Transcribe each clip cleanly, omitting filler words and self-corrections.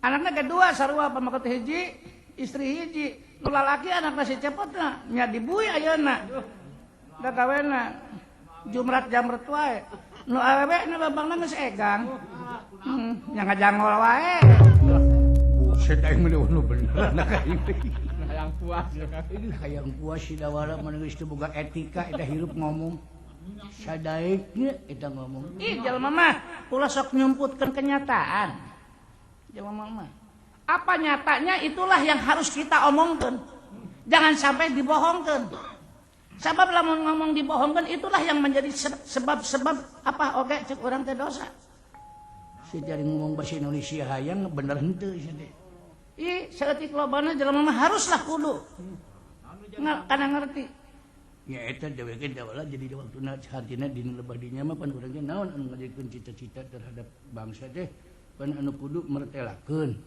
Anaknya kedua sarua pamaket hiji, istri hiji. Nu lalaki anakna si cepotna nya dibui ayeuna. Da kawena jumrat wae. Nu awewe nu babangna geus egang. Nya ngajangol wae. Buset aing mah nu bener anak aing. Hayang puas. Ini hayang puas si dawala mah geus teu boga etika eta hirup ngomong. Sadaeknya eta ngomong. Ih jelema mah ulah sok nyumputkeun kenyataan. Jelema mah apa nyatanya itulah yang harus kita omongkan. Jangan sampai dibohongkan. Sebab lamun ngomong dibohongkan itulah yang menjadi sebab-sebab apa oke cek orang teh dosa. Si jari ngomong bahasa Indonesia hayang bener henteu sia teh. Ih saeutik lobana jelema mah haruslah kudu. Kana ngerti. Ya eta deweke dawala jadi waktuna hatina dina lebah dinya mah pan urang naon anu ngajikeun cita-cita terhadap bangsa teh pan anu kudu mertelakeun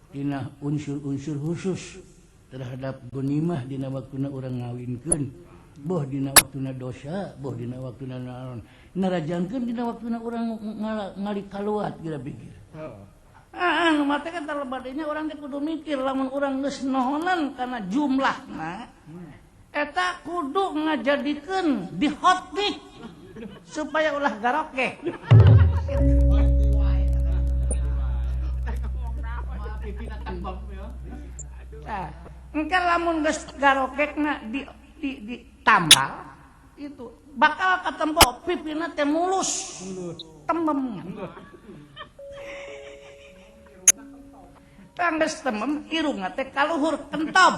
dina unsur-unsur khusus terhadap gonimah dina waktuna urang ngawinkeun boh dina waktuna dosa boh dina waktuna naon narajangkeun dina waktuna urang ngali kaluat kira pikir nu mah teh kan talebadenya urang teh kudu mikir lamun urang geus nohonan kana jumlahna eta kudu ngajadikeun di hot mic supaya ulah garoke. Engke lamun geus garokekna ditambal itu bakal katempo pipina teh mulus tembem. Tangges temem irungna teh kaluhur kentob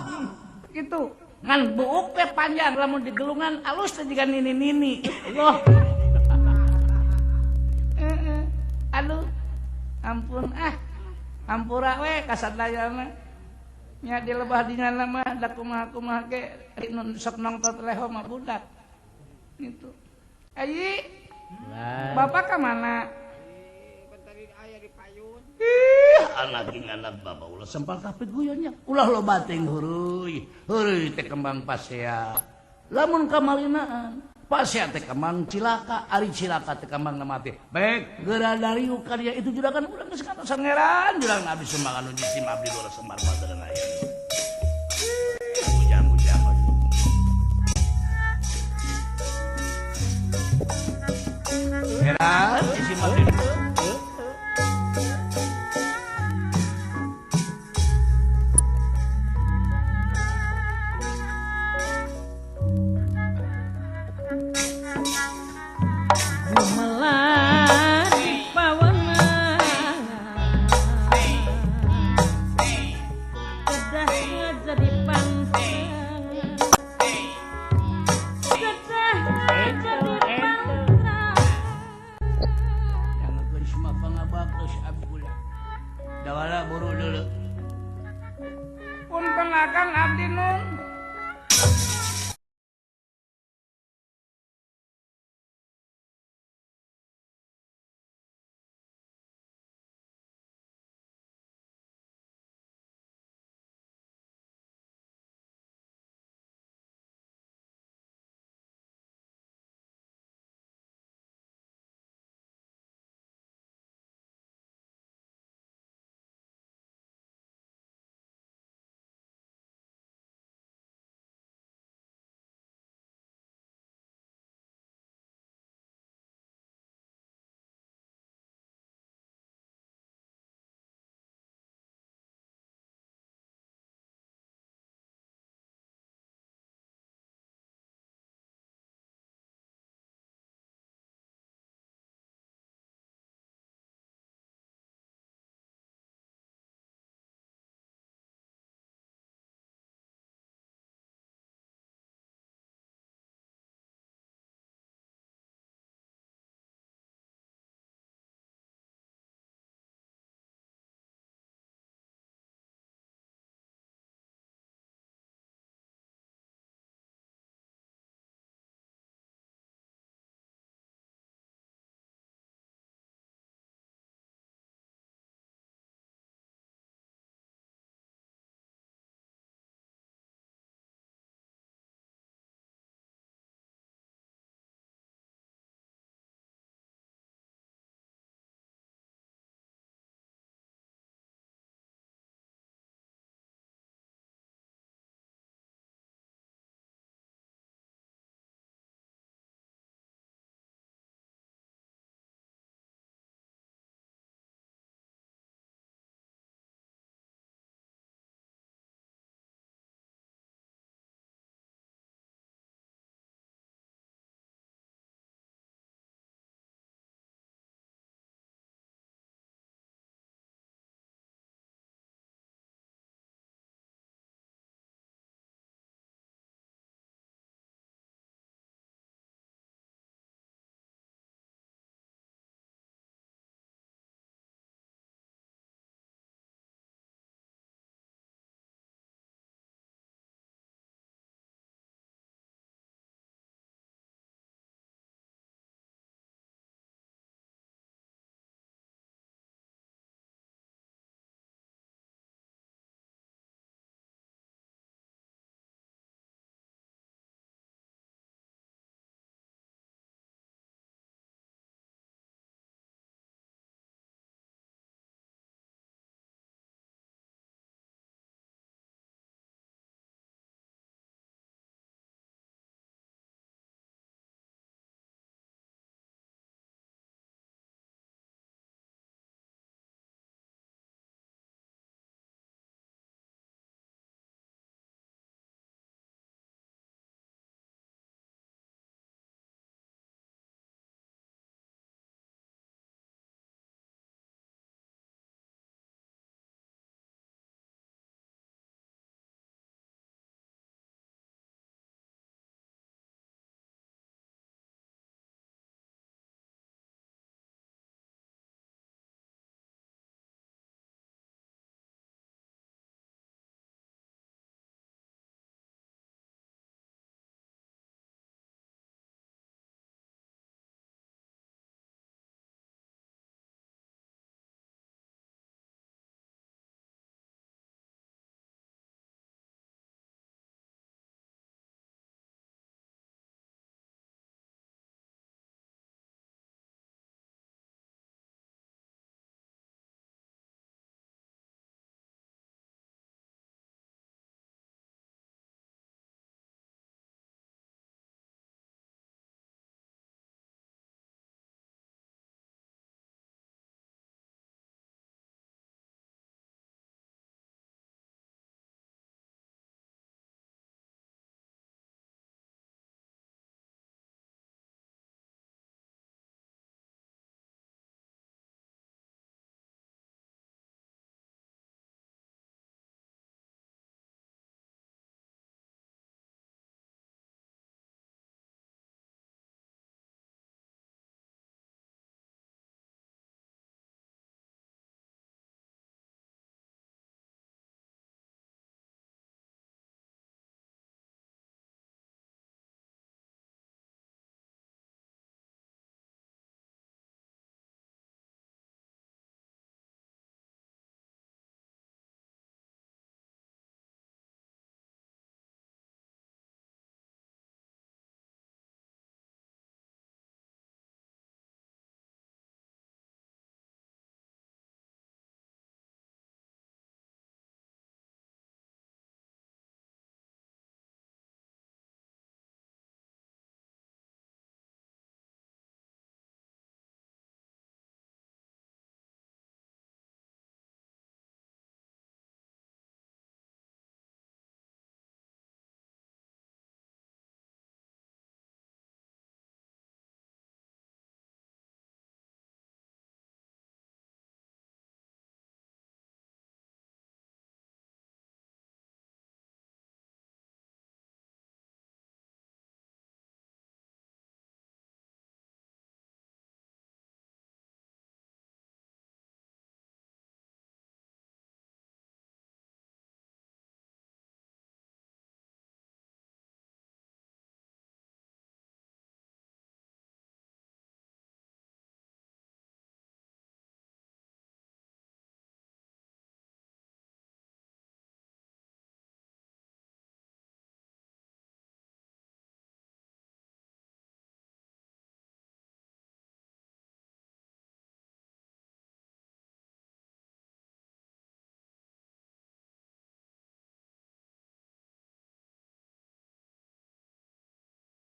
gitu. Ngan buuk teh panjang lamun digelungan alus teh jiga nini-nini. Allah. Aduh. Ampun Ampura we kasadayana. Nya di lebah dinana mah da kumaha-kumaha ge sok nongtot leho mah budak. Gitu. Ayi. Bapak ka mana? anak bapak ulah sempal tapi guyonnya ulah loba teh heureui teh kembang pasea lamun kamalinaan pasea teh kembang cilaka ari cilaka teh kembang mati baik geura dari karya itu juragan urang geus kana sangeran jurang abdi sumbangan nu jisim abdi doa sembar padana aya ujang-ujang heran jisim abdi Punten akan abdi nun.